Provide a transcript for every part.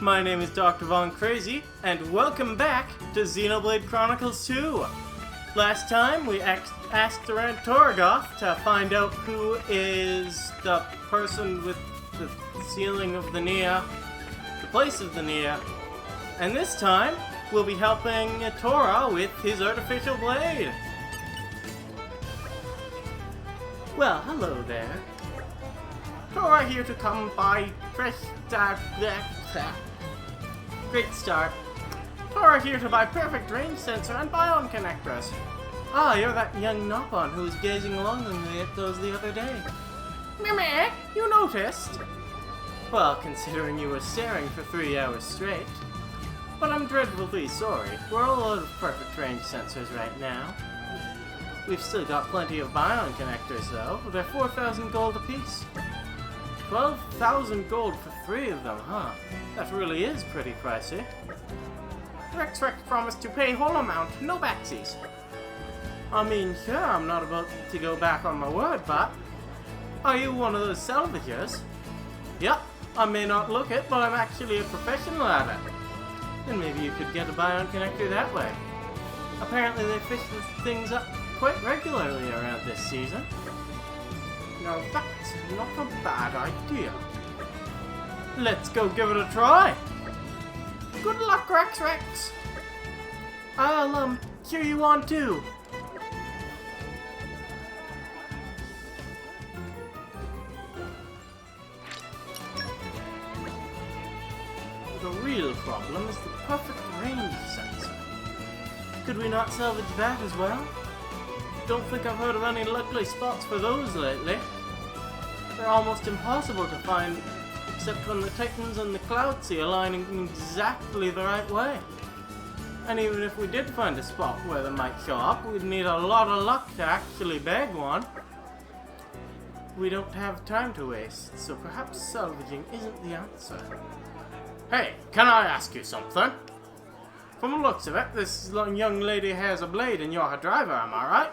My name is Dr. Von Crazy, and welcome back to Xenoblade Chronicles 2. Last time, we asked around Tora to find out who is the person with the ceiling of the Nia, the place of the Nia. And this time, we'll be helping Tora with his artificial blade. Well, hello there. Tora here to come by fresh start. Great start. Tora here to buy perfect range sensor and biome connectors. Ah, you're that young Nopon who was gazing longingly at those the other day. Meh, you noticed? Well, considering you were staring for 3 hours straight. But I'm dreadfully sorry. We're all out of perfect range sensors right now. We've still got plenty of biome connectors though. They're 4,000 gold apiece. 12,000 gold for 3 of them, huh? That really is pretty pricey. Rex promised to pay whole amount, no backsies. I mean, sure, I'm not about to go back on my word, but... Are you one of those salvagers? Yep, I may not look it, but I'm actually a professional at it. Then maybe you could get a biome connector that way. Apparently they fish the things up quite regularly around this season. Now that's not a bad idea. Let's go give it a try. Good luck, Rex. I'll, cheer you on too. The real problem is the perfect range sensor. Could we not salvage that as well? Don't think I've heard of any likely spots for those lately. They're almost impossible to find, except when the Titans and the Cloud Sea align in exactly the right way. And even if we did find a spot where they might show up, we'd need a lot of luck to actually bag one. We don't have time to waste, so perhaps salvaging isn't the answer. Hey, can I ask you something? From the looks of it, this young lady has a blade and you're her driver, am I right?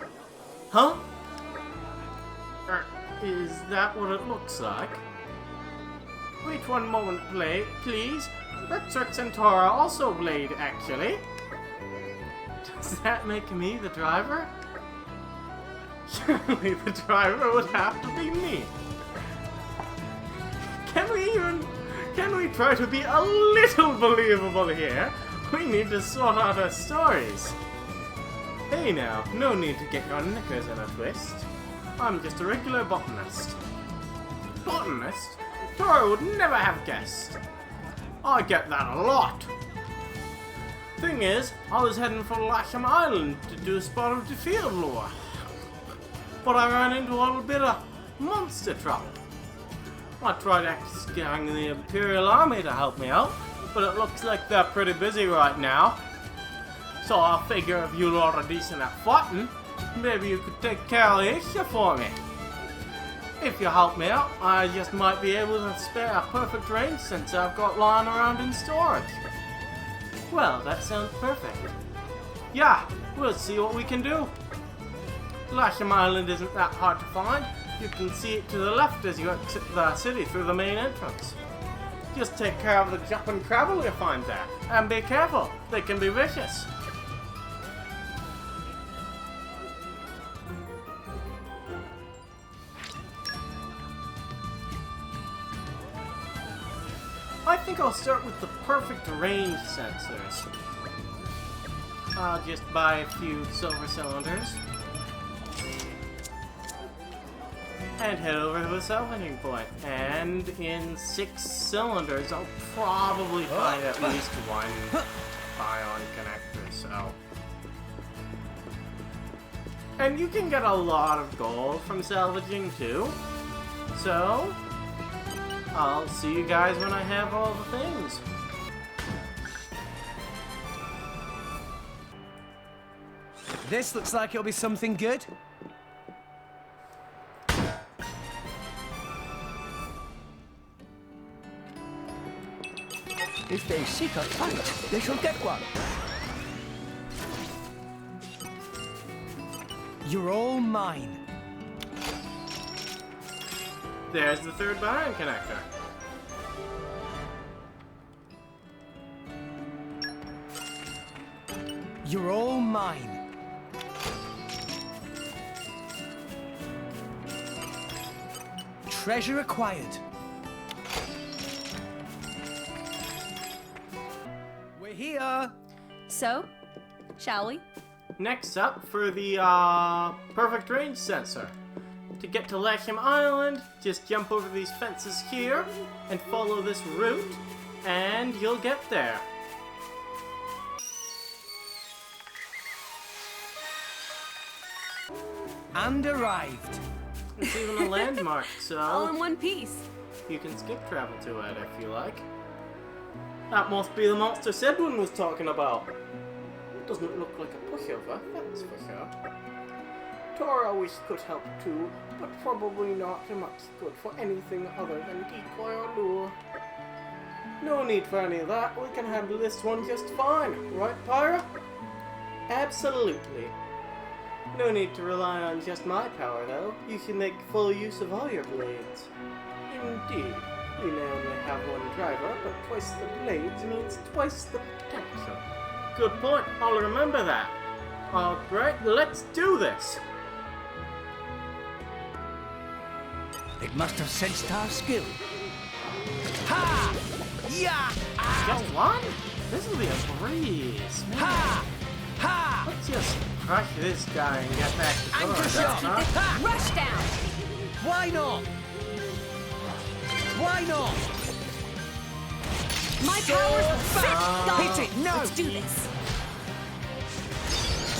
Huh? Is that what it looks like? Wait one moment, please. Rex and Tora also blade, actually. Does that make me the driver? Surely the driver would have to be me. Can we try to be a little believable here? We need to sort out our stories. Hey now, no need to get your knickers in a twist. I'm just a regular botanist. Botanist? Tora would never have guessed. I get that a lot. Thing is, I was heading for Lasham Island to do a spot of the field lore. But I ran into a little bit of monster trouble. I tried asking the Imperial Army to help me out, but it looks like they're pretty busy right now. So I figure if you lot are decent at fighting, maybe you could take care of the issue for me. If you help me out, I just might be able to spare a perfect range sensor I've got lying around in storage. Well, that sounds perfect. Yeah, we'll see what we can do. Lasham Island isn't that hard to find. You can see it to the left as you exit the city through the main entrance. Just take care of the jumping crabble you find there, and be careful, they can be vicious. I think I'll start with the perfect range sensors. I'll just buy a few silver cylinders and head over to the salvaging point. And in 6 cylinders, I'll probably find at least one biome connector, so. And you can get a lot of gold from salvaging too. So, I'll see you guys when I have all the things. This looks like it'll be something good. If they seek a fight, they shall get one. You're all mine. There's the third biome connector. You're all mine. Treasure acquired. We're here. So, shall we? Next up for the perfect range sensor. To get to Lachim Island, just jump over these fences here and follow this route, and you'll get there. And arrived. It's even a landmark, All in so one piece. you can skip travel to it if you like. That must be the monster Sedwin was talking about. It doesn't look like a pushover, that's for sure. Tora wish could help too, but probably not much good for anything other than decoy or lure. No need for any of that, we can handle this one just fine, right, Pyra? Absolutely. No need to rely on just my power, though. You can make full use of all your blades. Indeed. We may only have one driver, but twice the blades means twice the potential. Good point. I'll remember that. Alright, let's do this. It must have sensed our skill. Ha! Yeah! Just one? This will be a breeze. Man. Ha! Ha! Let's just crush this guy and get back to Anchor Tora, shot! huh? Ha! Rush down! Why not? Why not? My powers will fit! Hit it! No! Let's do this.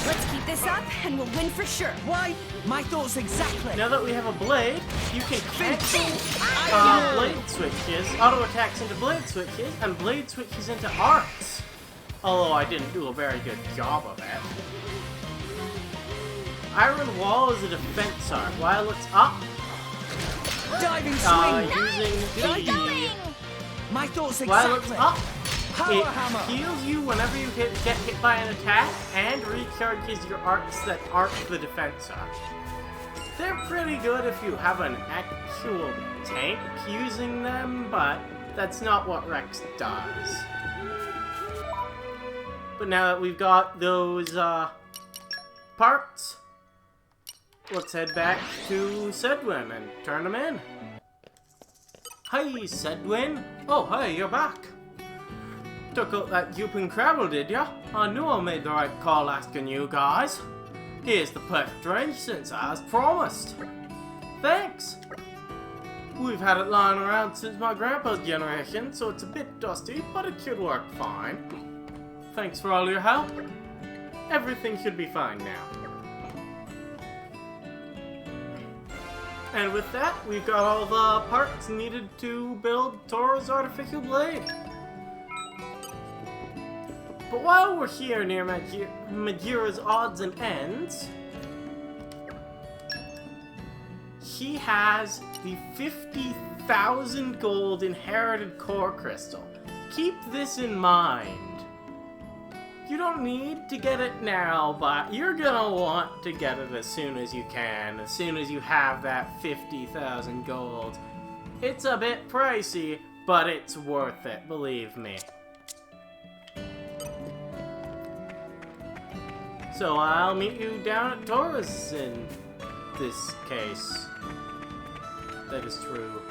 Let's keep this up, and we'll win for sure. Why? My thoughts exactly. Now that we have a blade, you can cancel blade switches, auto attacks into blade switches, and blade switches into arcs. Although I didn't do a very good job of it. Iron Wall is a defense arc, while it's up, Diving swing. using the... My thoughts While it's exactly. up, Power it hammer. heals you whenever you get hit by an attack, and recharges your arcs that arc the defense arc. They're pretty good if you have an actual tank using them, but that's not what Rex does. But now that we've got those parts, let's head back to Sedwin and turn them in. Hi, Sedwin. Oh, hey, you're back. Took out that Yupin Crabble, did ya? I knew I made the right call asking you guys. Here's the perfect range sensor as promised. Thanks. We've had it lying around since my grandpa's generation, so it's a bit dusty, but it should work fine. Thanks for all your help. Everything should be fine now. And with that, we've got all the parts needed to build Tora's artificial blade. But while we're here near Majira's odds and ends, he has the 50,000 gold inherited core crystal. Keep this in mind. You don't need to get it now, but you're gonna want to get it as soon as you can, as soon as you have that 50,000 gold. It's a bit pricey, but it's worth it, believe me. So I'll meet you down at Tora's in this case. That is true.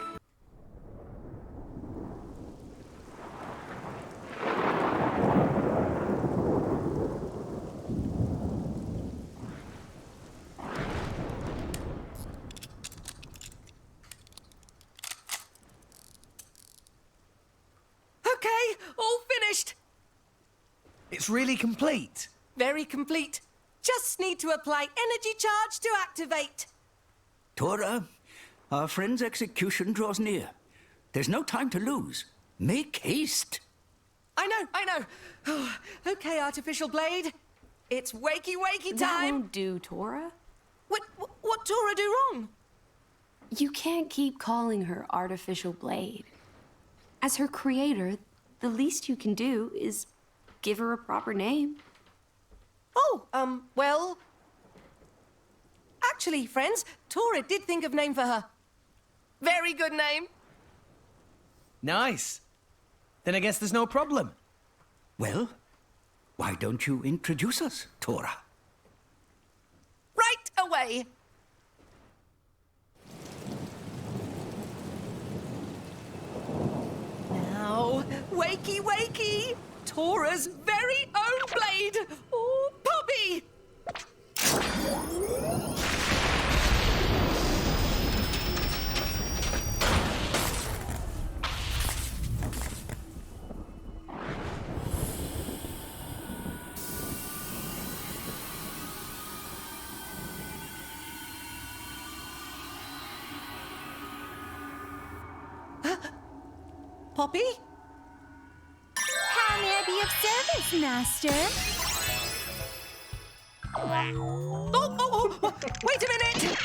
Okay, all finished. It's really complete. Very complete. Just need to apply energy charge to activate. Tora, our friend's execution draws near. There's no time to lose. Make haste. I know. Oh, okay, artificial blade. It's wakey That time. won't do, Tora. What Tora do wrong? You can't keep calling her Artificial Blade. As her creator, the least you can do is give her a proper name. Oh, well... Actually, friends, Tora did think of name for her. Very good name. Nice. Then I guess there's no problem. Well, Why don't you introduce us, Tora? Right away. Now, wakey, wakey! Tora's very own blade! Oh, Poppi! Poppi? How may I be of service, Master? Oh, wait a minute!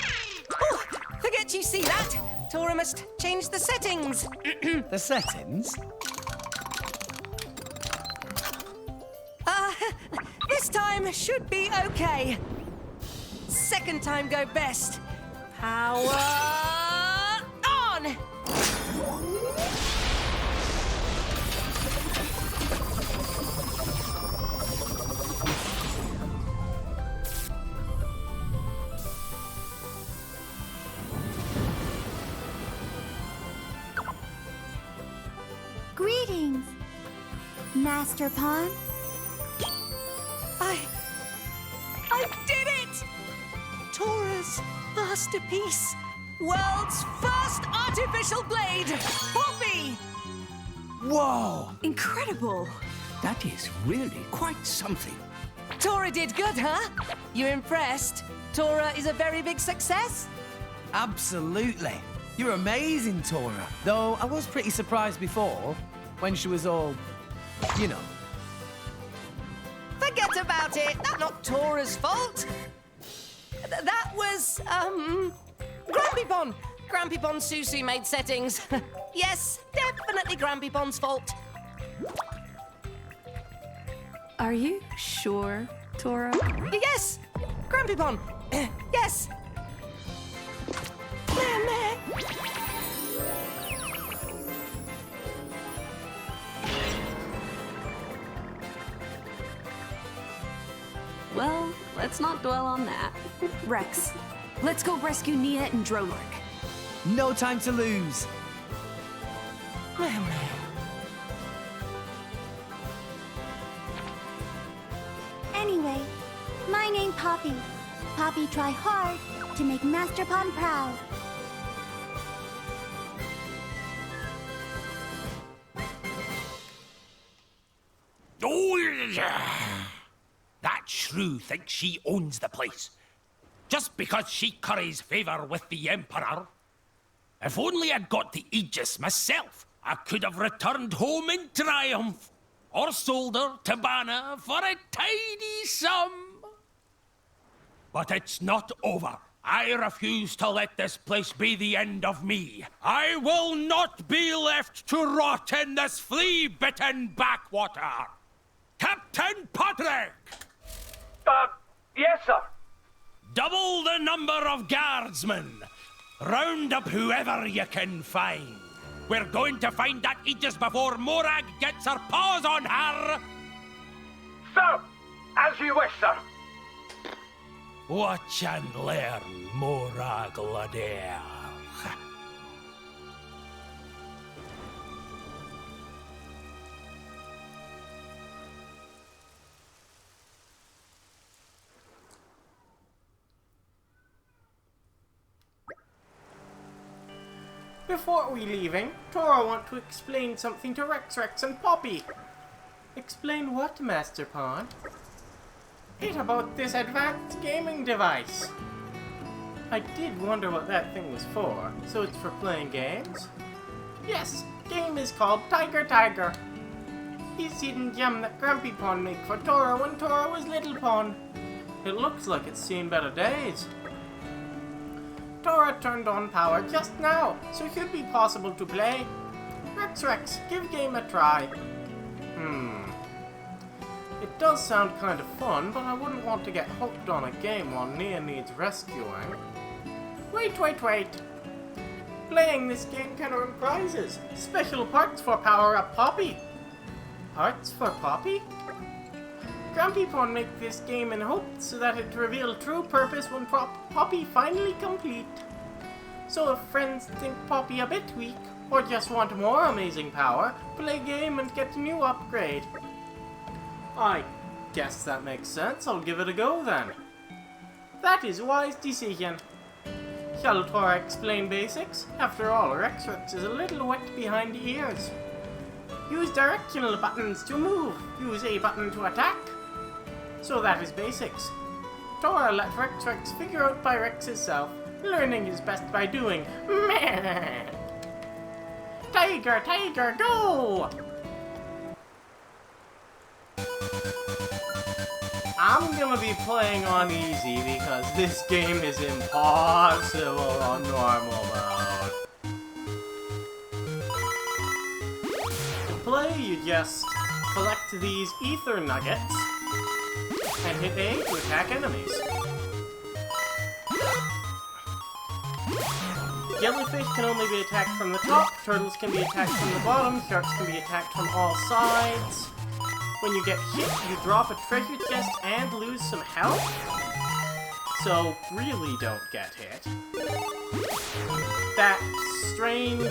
Oh, forget you see that. Tora must change the settings. The settings? This time should be okay. Second time go best. Power on! Greetings, Master Pawn. I did it! Tora's masterpiece. World's first artificial blade, Poppi! Whoa! Incredible! That is really quite something. Tora did good, huh? You impressed? Tora is a very big success? Absolutely. You're amazing, Tora. Though I was pretty surprised before, when she was all, you know. Forget about it. That's not Tora's fault. That was, Grampy Grampy Susu made settings. Yes, definitely Grampy fault. Are you sure, Tora? Yes, Grampy Yes. Meh. Well, let's not dwell on that. Rex, let's go rescue Nia and Dromark. No time to lose. Anyway, my name Poppi. Poppi try hard to make Master Pawn proud. Oh, yeah. That shrew thinks she owns the place. Just because she curries favour with the Emperor. If only I'd got the Aegis myself, I could have returned home in triumph. Or sold her to Bana for a tidy sum. But it's not over. I refuse to let this place be the end of me. I will not be left to rot in this flea-bitten backwater. Captain Patrick! Yes, sir. Double the number of guardsmen. Round up whoever you can find. We're going to find that Aegis before Morag gets her paws on her. Sir, as you wish, sir. Watch and learn, Morag Ladair. Before we leaving, Tora want to explain something to Rex and Poppi. Explain what, Master Pawn? It about this advanced gaming device. I did wonder what that thing was for. So it's for playing games? Yes, game is called Tiger. He's hidden gem that Grampy Pawn made for Tora when Tora was Little Pawn. It looks like it's seen better days. Tora turned on power just now, so it should be possible to play. Rex, give game a try. It does sound kind of fun, but I wouldn't want to get hooked on a game while Nia needs rescuing. Wait. Playing this game can earn prizes. Special parts for Power Up Poppi. Parts for Poppi? Grumpy Pond make this game in hopes so that it reveal true purpose when Poppi finally complete. So if friends think Poppi a bit weak, or just want more amazing power, play game and get a new upgrade. I guess that makes sense. I'll give it a go then. That is a wise decision. Shall Tora explain basics? After all, Rex is a little wet behind the ears. Use directional buttons to move. Use A button to attack. So that is basics. Tora let Rex figure out by Rex himself. Learning is best by doing. Meh. Tiger, tiger, go! I'm gonna be playing on easy because this game is impossible on normal mode. To play, you just collect these ether nuggets and hit A to attack enemies. Jellyfish can only be attacked from the top, turtles can be attacked from the bottom, sharks can be attacked from all sides. When you get hit, you drop a treasure chest and lose some health. So, really don't get hit. That strange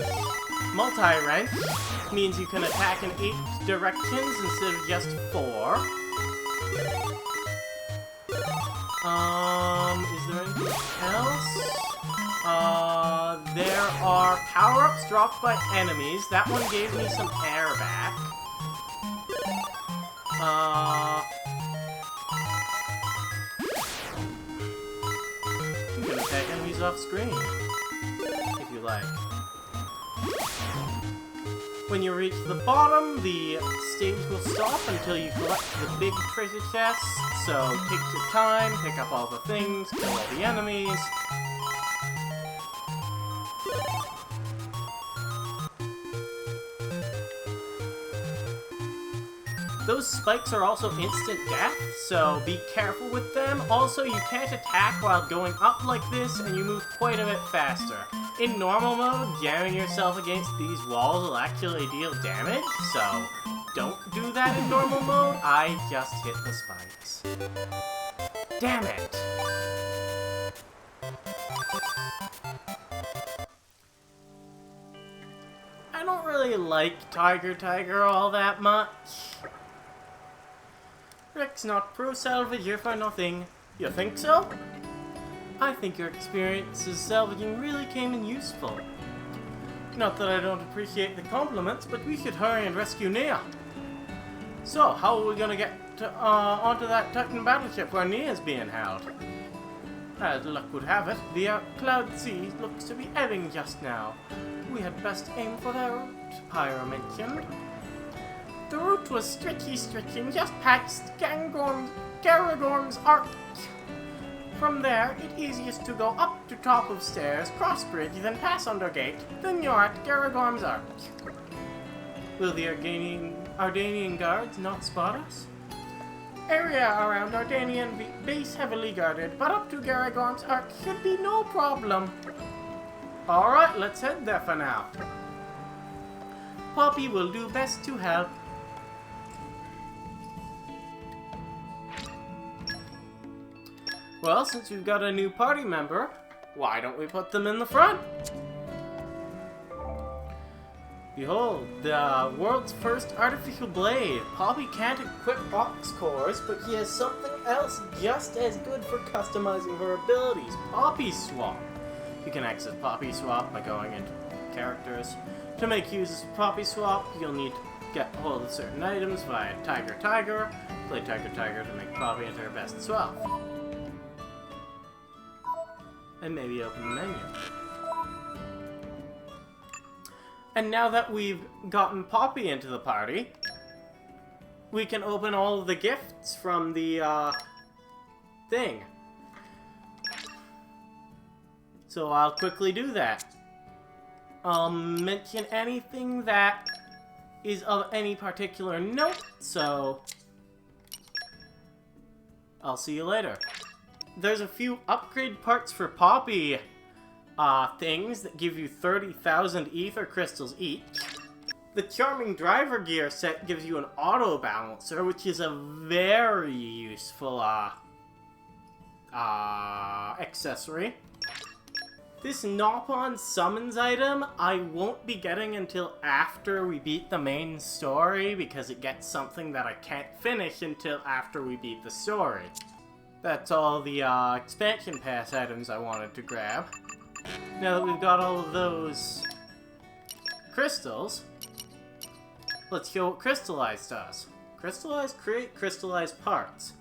multi-wrench means you can attack in 8 directions instead of just 4. Is there anything else? There are power-ups dropped by enemies. That one gave me some air back. You can attack enemies off screen, if you like. When you reach the bottom, the stage will stop until you collect the big treasure chest. So take your time, pick up all the things, kill all the enemies. Those spikes are also instant death, so be careful with them. Also, you can't attack while going up like this, and you move quite a bit faster. In normal mode, jamming yourself against these walls will actually deal damage, so don't do that in normal mode. I just hit the spikes. Damn it! I don't really like Tiger all that much. Rick's not pro salvager for nothing. You think so? I think your experiences salvaging really came in useful. Not that I don't appreciate the compliments, but we should hurry and rescue Nia. So, how are we gonna get onto that Titan battleship where Nia's being held? As luck would have it, the Cloud Sea looks to be ebbing just now. We had best aim for the route Pyro mentioned. The route was stretching just past Garagorm's Arch. From there, it's easiest to go up to top of stairs, cross bridge, then pass under gate, then you're at Garagorm's Arch. Will the Ardanian guards not spot us? Area around Ardanian base heavily guarded, but up to Garagorm's Arch should be no problem. Alright, let's head there for now. Poppi will do best to help. Well, since we've got a new party member, why don't we put them in the front? Behold, the world's first artificial blade. Poppi can't equip box cores, but he has something else just as good for customizing her abilities. Poppi Swap. You can access Poppi Swap by going into characters. To make use of Poppi Swap, you'll need to get hold of certain items via Tiger. Play Tiger to make Poppi into her best swap. And maybe open the menu. And now that we've gotten Poppi into the party, we can open all of the gifts from the thing. So I'll quickly do that. I'll mention anything that is of any particular note, so I'll see you later. There's a few upgrade parts for Poppi things that give you 30,000 ether crystals each. The Charming Driver Gear set gives you an auto balancer, which is a very useful accessory. This Nopon summons item I won't be getting until after we beat the main story, because it gets something that I can't finish until after we beat the story. That's all the expansion pass items I wanted to grab. Now that we've got all of those crystals, let's show what Crystallize does. Crystallize, create crystallized parts.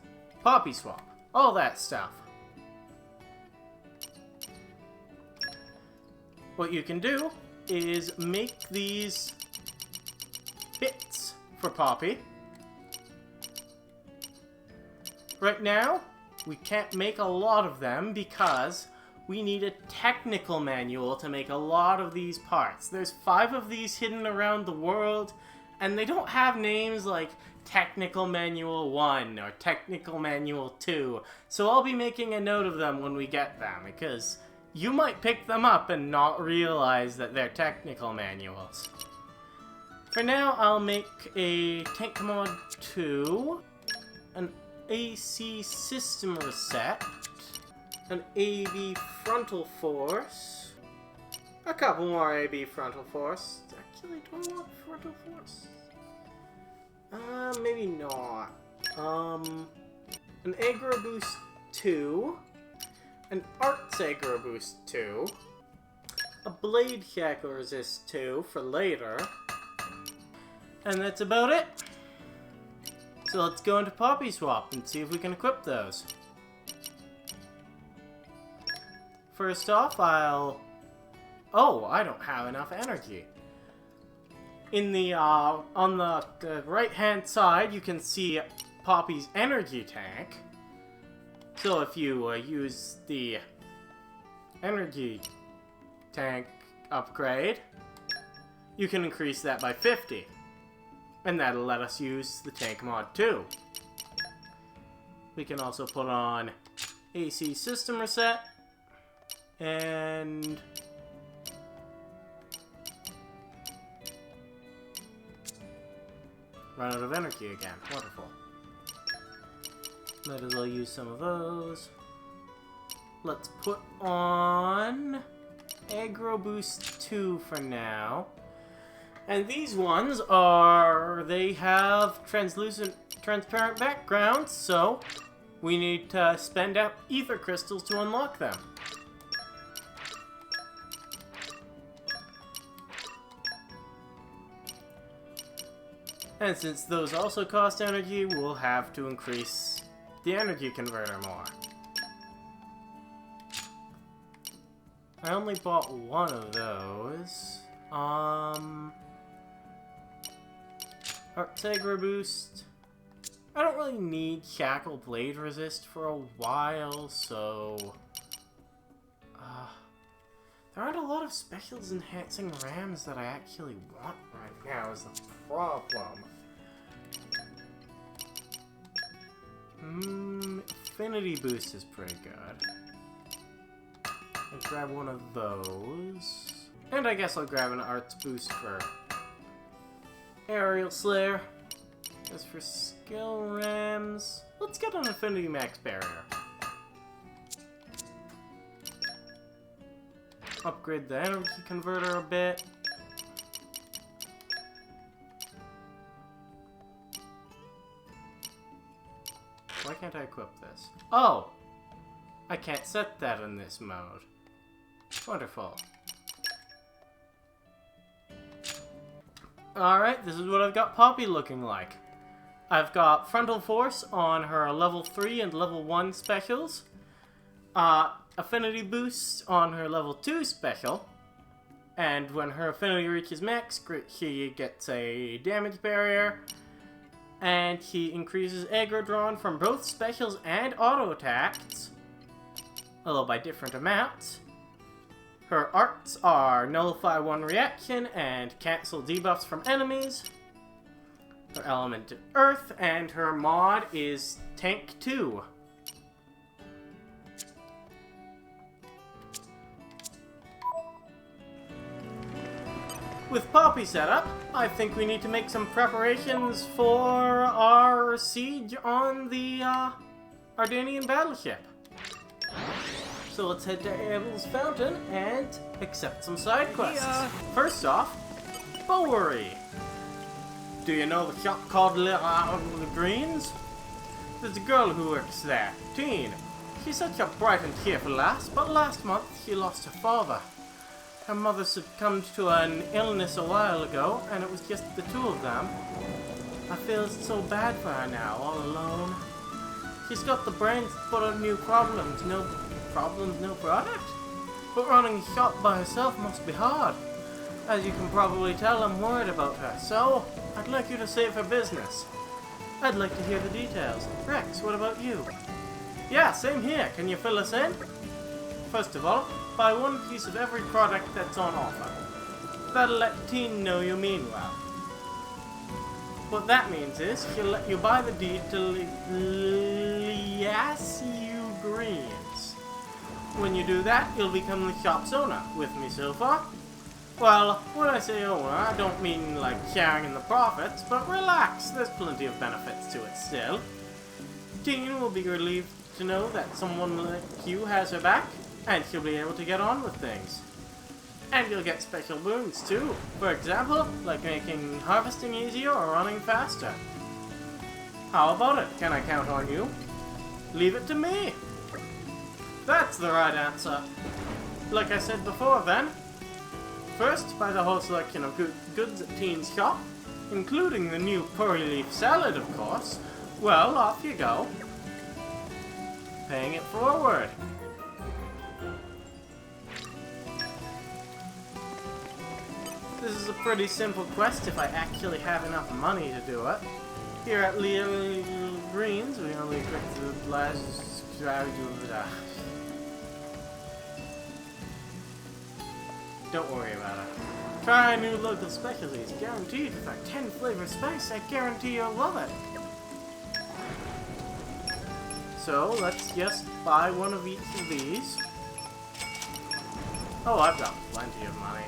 Poppi swap, all that stuff. What you can do is make these bits for Poppi. Right now, we can't make a lot of them because we need a technical manual to make a lot of these parts. There's 5 of these hidden around the world, and they don't have names like Technical Manual 1 or Technical Manual 2, so I'll be making a note of them when we get them, because you might pick them up and not realize that they're technical manuals. For now, I'll make a Tank Mod 2, an AC System Reset, an AB Frontal Force, a couple more AB Frontal Force. Actually, do I want Frontal Force? Maybe not. An Aggro Boost 2, an Arts Aggro Boost 2, a Blade Shackle Resist 2 for later, and that's about it. So let's go into Poppi Swap and see if we can equip those. First off, oh, I don't have enough energy. In the, on the right-hand side, you can see Poppi's energy tank. So if you use the energy tank upgrade, you can increase that by 50. And that'll let us use the Tank Mod 2. We can also put on AC System Reset, and run out of energy again. Wonderful. Might as well use some of those. Let's put on Aggro Boost 2 for now. And these ones they have transparent backgrounds, so we need to spend out ether crystals to unlock them. And since those also cost energy, we'll have to increase the energy converter more. I only bought one of those. Arts Aggro Boost. I don't really need Shackle Blade Resist for a while, so there aren't a lot of specials enhancing rams that I actually want right now is the problem. Affinity Boost is pretty good. I'll grab one of those. And I guess I'll grab an Arts Boost for Aerial Slayer. As for skill rams, let's get an Affinity Max Barrier. Upgrade the energy converter a bit. Why can't I equip this? Oh! I can't set that in this mode. Wonderful. Alright, this is what I've got Poppi looking like. I've got Frontal Force on her level 3 and level 1 specials. Affinity Boost on her level 2 special. And when her affinity reaches max, she gets a damage barrier. And she increases aggro drawn from both specials and auto attacks, although by different amounts. Her arts are Nullify 1 reaction and cancel debuffs from enemies. Her element is Earth, and her mod is Tank 2. With Poppi set up, I think we need to make some preparations for our siege on the Ardanian battleship. So let's head to Abel's Fountain and accept some side quests. First off, Bowery. Do you know the shop called the Greens? There's a girl who works there, Teen. She's such a bright and cheerful lass, but last month she lost her father. Her mother succumbed to an illness a while ago, and it was just the two of them. I feel so bad for her now, all alone. She's got the brains to put on new problems, no product. But running a shop by herself must be hard. As you can probably tell, I'm worried about her, so I'd like you to save her business. I'd like to hear the details. Rex, what about you? Yeah, same here. Can you fill us in? First of all, buy one piece of every product that's on offer. That'll let Teen know you mean well. What that means is, she'll let you buy the deed to Liasiu Greens. When you do that, you'll become the shop's owner. With me so far? Well, when I say owner, I don't mean like sharing in the profits, but relax, there's plenty of benefits to it still. Teen will be relieved to know that someone like you has her back, and she'll be able to get on with things. And you'll get special boons too, for example, like making harvesting easier or running faster. How about it? Can I count on you? Leave it to me! That's the right answer. Like I said before then, first buy the whole selection of goods at Teen's shop, including the new curry leaf salad, of course. Well, off you go. Paying it forward. This is a pretty simple quest if I actually have enough money to do it. Here at Leo Greens, we only get the last Don't worry about it. Try new local specialties, guaranteed. With our 10 flavor spice, I guarantee you'll love it. So, let's just buy one of each of these. Oh, I've got plenty of money.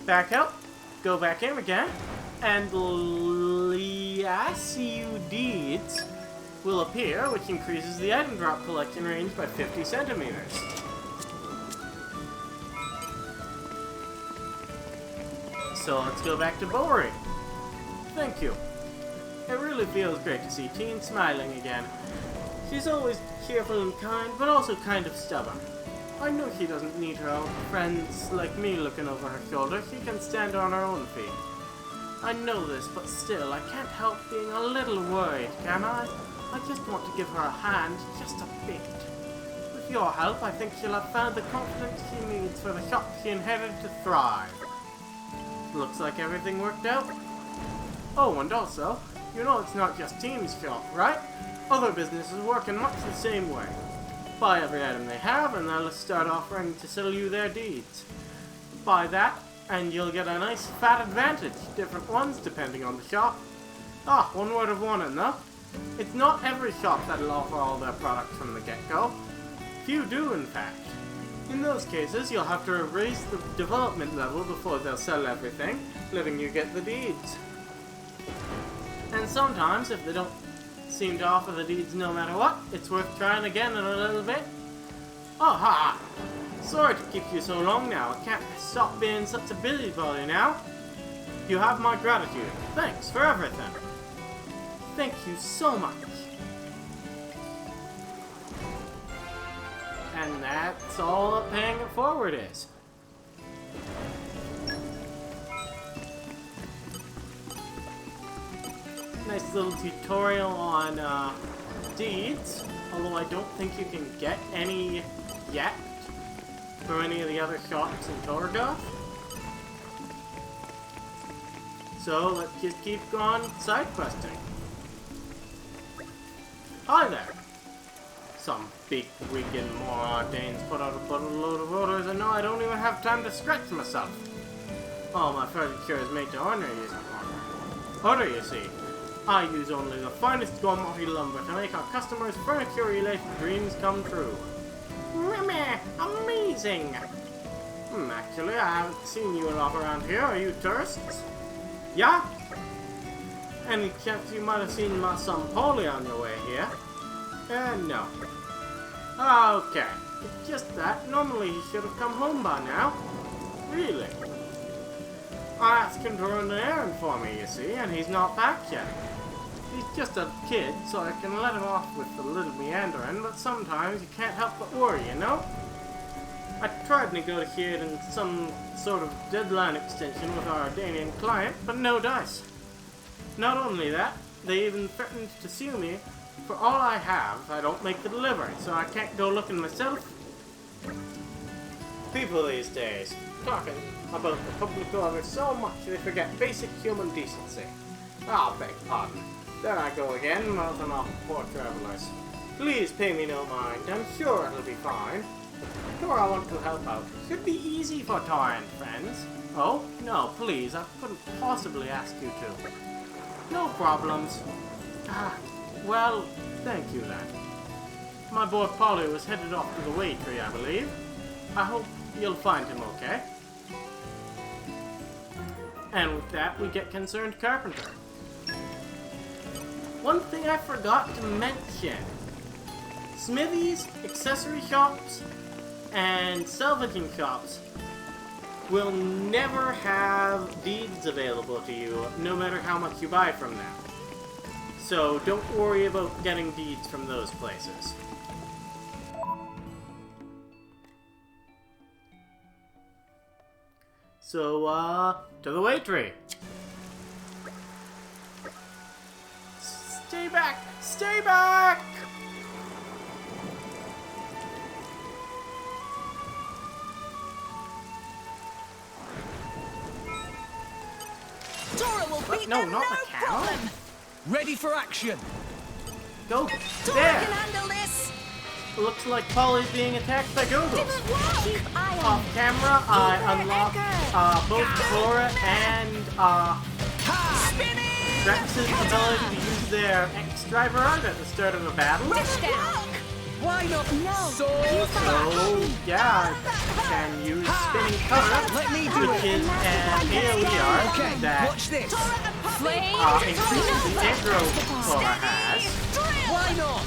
Back out, go back in again, and Liasiu Deeds will appear, which increases the item drop collection range by 50 centimeters. So let's go back to Bowery. Thank you. It really feels great to see Teen smiling again. She's always cheerful and kind, but also kind of stubborn. I know she doesn't need her own friends like me looking over her shoulder. She can stand on her own feet. I know this, but still, I can't help being a little worried, can I? I just want to give her a hand, just a bit. With your help, I think she'll have found the confidence she needs for the shop she inherited to thrive. Looks like everything worked out. Oh, and also, you know it's not just Teen's shop, right? Other businesses work in much the same way. Buy every item they have, and they'll start offering to sell you their deeds. Buy that, and you'll get a nice fat advantage. Different ones, depending on the shop. Ah, one word of warning, though. It's not every shop that'll offer all their products from the get-go. Few do, in fact. In those cases, you'll have to raise the development level before they'll sell everything, letting you get the deeds. And sometimes, if they don't seem to offer the deeds no matter what, it's worth trying again in a little bit. Oh, ha! Sorry to keep you so long now. I can't stop being such a busybody now. You have my gratitude. Thanks for everything. Thank you so much. And that's all that paying it forward is. Nice little tutorial on deeds, although I don't think you can get any yet for any of the other shops in Tora. So let's just keep on side questing. Hi there. Some big wiggin' moron Danes put out a load of orders, and now I don't even have time to stretch myself. All my furniture is made to order, you see. I use only the finest Gormoti lumber to make our customers' furniture-related dreams come true. Amazing! Actually, I haven't seen you a lot around here. Are you tourists? Yeah? Any chance you might have seen my son Polly on your way here? No. Okay. It's just that. Normally he should have come home by now. Really? I asked him to run an errand for me, you see, and he's not back yet. He's just a kid, so I can let him off with a little meandering, but sometimes you can't help but worry, you know? I tried negotiating some sort of deadline extension with our Danian client, but no dice. Not only that, they even threatened to sue me for all I have if I don't make the delivery, so I can't go looking myself. People these days, talking about the public order so much they forget basic human decency. I'll beg pardon. There I go again, mouthing off poor travelers. Please pay me no mind, I'm sure it'll be fine. Tora want to help out. Should be easy for Tora and friends. Oh, no, please, I couldn't possibly ask you to. No problems. Well, thank you then. My boy Polly was headed off to the way tree, I believe. I hope you'll find him okay. And with that, we get concerned carpenter. One thing I forgot to mention. Smithies, accessory shops, and salvaging shops will never have deeds available to you, no matter how much you buy from them. So don't worry about getting deeds from those places. So, to the way tree. Stay back! Stay back! Tora will beat No, them, not no the cow. problem. Ready for action. Go Tora there! can handle this. Looks like Polly's being attacked by Gogos. Didn't work. Keep eye on Off camera, I unlocked both Tora and Spinning. Rex's ability to use their X-Driver art at the start of a battle. Rush down. Why not? No. So So, yeah, I can use Spinning Cutter, Let me do which it. is an AoE art Okay, that watch this. Tora and Poppi. increases the aggro Tora has. Why not?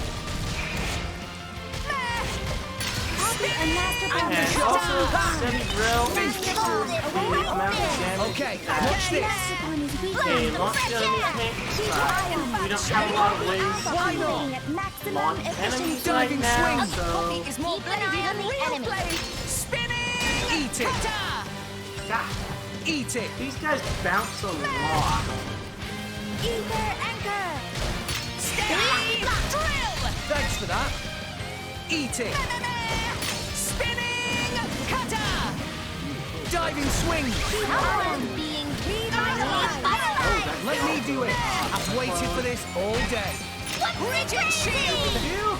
And Master Ball And also, Steady Drill increases the amount of damage Okay, that watch this. Master is weak. a launch enemy takes. We don't have a lot of ways Why to not? At maximum launch efficiency. enemies right Diving now, swing. so... Poppi is more Keep an bladey eye on than the real enemy. blade. Spinning. Eat it. Cutter. God, Eat it. these guys bounce a lot. Ether anchor. Steady. Drill. Thanks for that. Eat it. Spinning. Cutter. Diving swing. I'm being revitalized. Let me do it. I've waited for this all day. Rigid shield. You?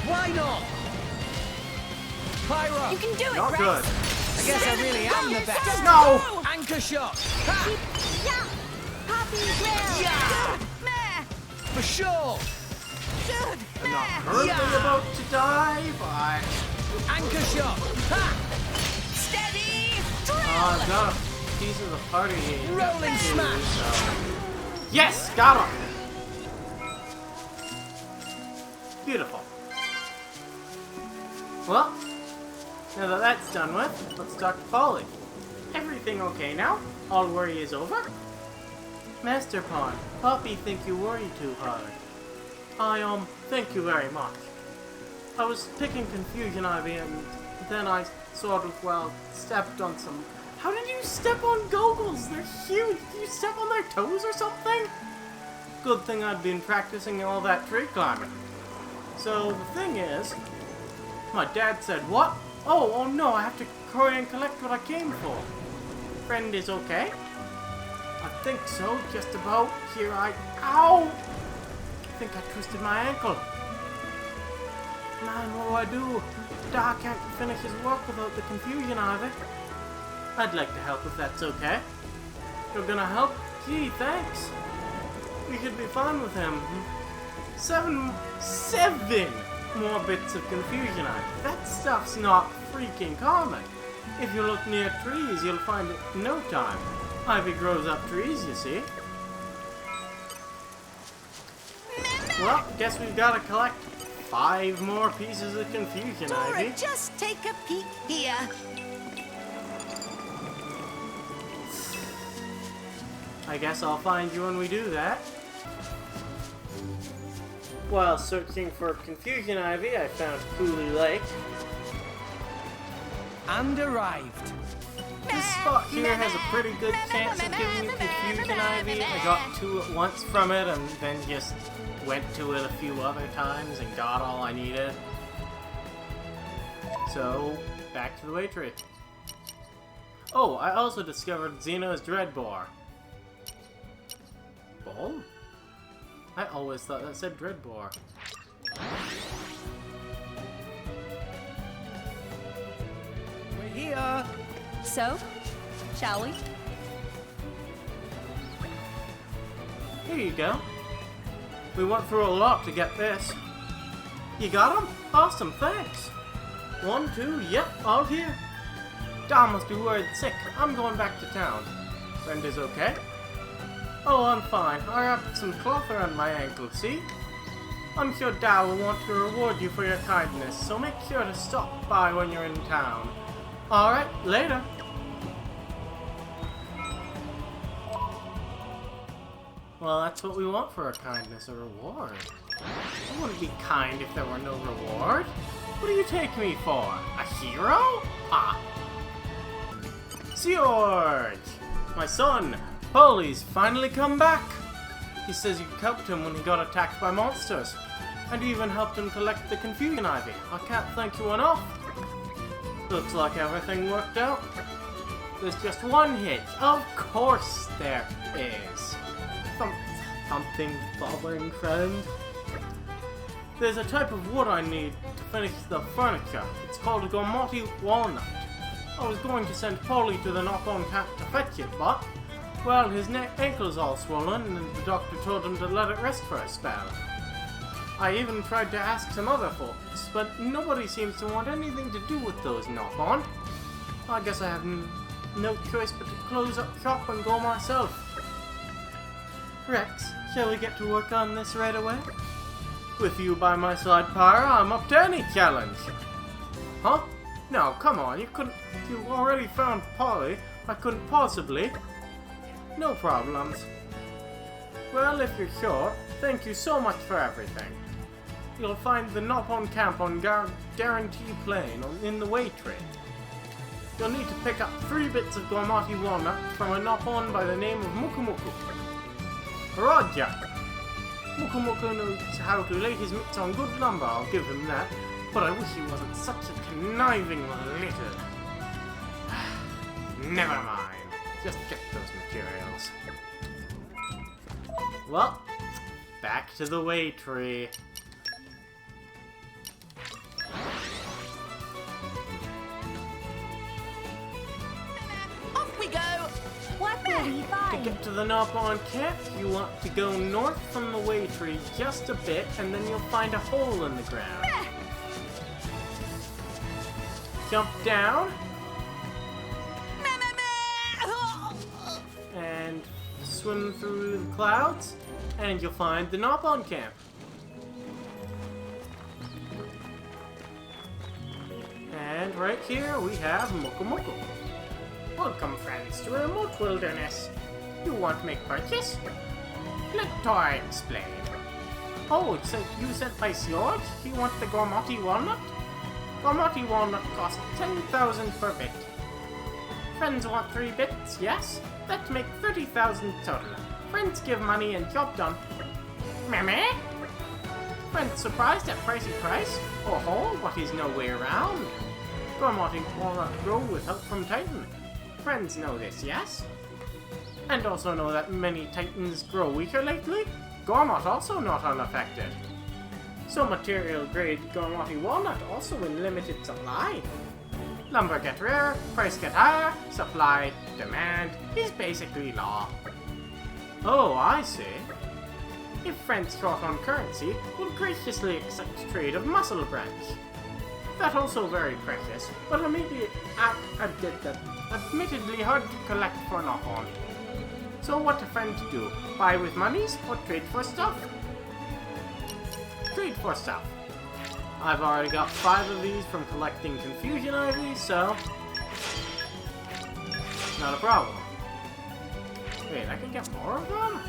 Why not? Pyro. You can do it, Not Rex. good. I guess I really am the best. No! Anchor shot. Ha! Yeah. Poppy drill. Yeah! Meh. For sure. Good. Meh. Currently Yeah. about to die, but... Anchor shot. Ha! Steady. Drill. I've got a piece of the party here. Rolling smash. So... Yes! Got him! Beautiful. Well, now that that's done with, let's talk to Polly. Everything okay now? All worry is over? Master Pawn, Poppi think you worry too hard. Thank you very much. I was picking Confusion Ivy and then I sort of, well, stepped on some... How did you step on Gogles? They're huge! Did you step on their toes or something? Good thing I'd been practicing all that tree climbing. So, the thing is, my dad said, what? Oh no, I have to hurry and collect what I came for. Friend is okay? I think so, just about. Here Ow! I think I twisted my ankle. Man, what do? Doc can't finish his work without the Confusion Ivy. I'd like to help if that's okay. You're gonna help? Gee, thanks. We should be fine with him. Seven more bits of confusion ivy. That stuff's not freaking common. If you look near trees, you'll find it in no time. Ivy grows up trees, you see. Well, guess we've got to collect 5 more pieces of confusion Tora, ivy. just take a peek here. I guess I'll find you when we do that. While searching for confusion ivy, I found Cooley Lake. And arrived. This spot here has a pretty good chance of giving you confusion ivy. I got 2 at once from it and then just went to it a few other times and got all I needed. So, back to the way tree. Oh, I also discovered Xeno's dread boar. Bull? I always thought that said dread boar. We're here. So, shall we? Here you go. We went through a lot to get this. You got them? Awesome, thanks. 1, 2, yep, all here. Dom must be worried sick. I'm going back to town. Brenda's okay? Oh, I'm fine. I wrapped some cloth around my ankle, see? I'm sure Dad will want to reward you for your kindness, so make sure to stop by when you're in town. Alright, later. Well, that's what we want for our kindness, a reward. I wouldn't be kind if there were no reward. What do you take me for? A hero? Ah. George! My son, Polly's finally come back. He says you helped him when he got attacked by monsters. And you even helped him collect the confusion ivy. I can't thank you enough. Looks like everything worked out. There's just one hitch. Of course there is. Something bothering, friend. There's a type of wood I need to finish the furniture. It's called a Gormati walnut. I was going to send Polly to the knock-on camp to fetch it, but, well, his ankle's all swollen, and the doctor told him to let it rest for a spell. I even tried to ask some other folks, but nobody seems to want anything to do with those knock-on. I guess I have no choice but to close up shop and go myself. Rex, shall we get to work on this right away? With you by my side, Pyra, I'm up to any challenge. Huh? No, come on, you already found Polly. I couldn't possibly. No problems. Well, if you're sure, thank you so much for everything. You'll find the Nopon camp on Guarantee Plain in the way tree. You'll need to pick up 3 bits of Gormati walnut from a Nopon by the name of Mukumuku. Roger! Mukumuku knows how to lay his mitts on good lumber, I'll give him that, but I wish he wasn't such a conniving little... Never mind. Just get those materials. Well, back to the way tree. Off we go. What will we To find? get to the Nopon camp, you want to go north from the way tree just a bit, and then you'll find a hole in the ground. Jump down, and swim through the clouds, and you'll find the Nopon camp. And right here we have Mukumuku. Welcome, friends, to a remote wilderness. You want to make purchase? Let Tora explain. Oh, so you sent by George? He wants the Gormati walnut? Gormati walnut costs 10,000 per bit. Friends want 3 bits, yes? Let's make 30,000 total. Friends give money and job done. Meh? Friends surprised at pricey price? Oh ho, but he's no way around. Gormati walnut grow with help from Titan. Friends know this, yes? And also know that many Titans grow weaker lately? Gormot also not unaffected. So material grade Gormati walnut also in limited supply. Lumber get rarer, price get higher, supply, demand is basically law. Oh, I see. if friends short on currency will graciously accept trade of muscle branch. That also very precious, but admittedly hard to collect for knock-on. So what a friend to do? Buy with monies or trade for stuff? Trade for stuff. I've already got 5 of these from collecting Confusion Ivy, so not a problem. Wait, I can get more of them?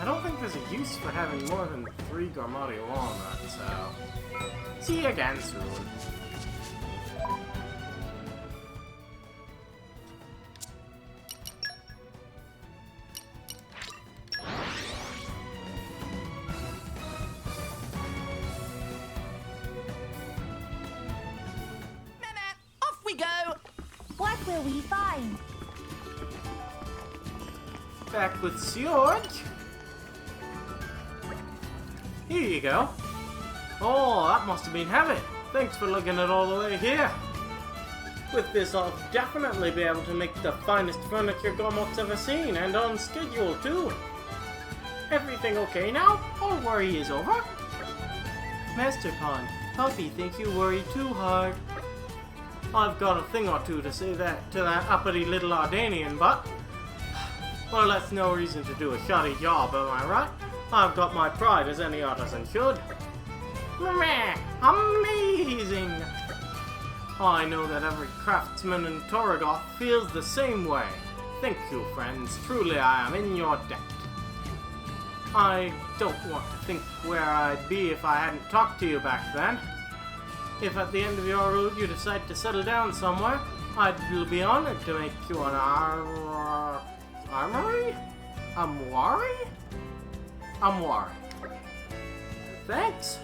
I don't think there's a use for having more than 3 Gormati walnuts, so see you again soon. Off we go! What will we find? Back with Sjord. Here you go. Oh, that must have been heavy. Thanks for lugging it all the way here. With this, I'll definitely be able to make the finest furniture Gormot's ever seen, and on schedule too. Everything okay now? All worry is over? Master Pond, Poppi think you worry too hard. I've got a thing or two to say that to that uppity little Ardanian, but well, that's no reason to do a shoddy job, am I right? I've got my pride as any artisan should. Meh, amazing! I know that every craftsman in Toragoth feels the same way. Thank you, friends. Truly, I am in your debt. I don't want to think where I'd be if I hadn't talked to you back then. If at the end of your route you decide to settle down somewhere, I'd be honored to make you an armory? Amwari. Thanks.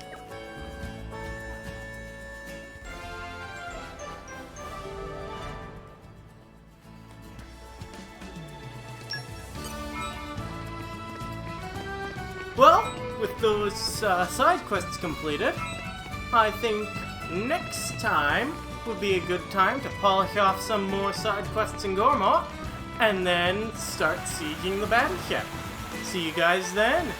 Well, with those side quests completed, I think next time would be a good time to polish off some more side quests in Gormott, and then start sieging the battleship. See you guys then!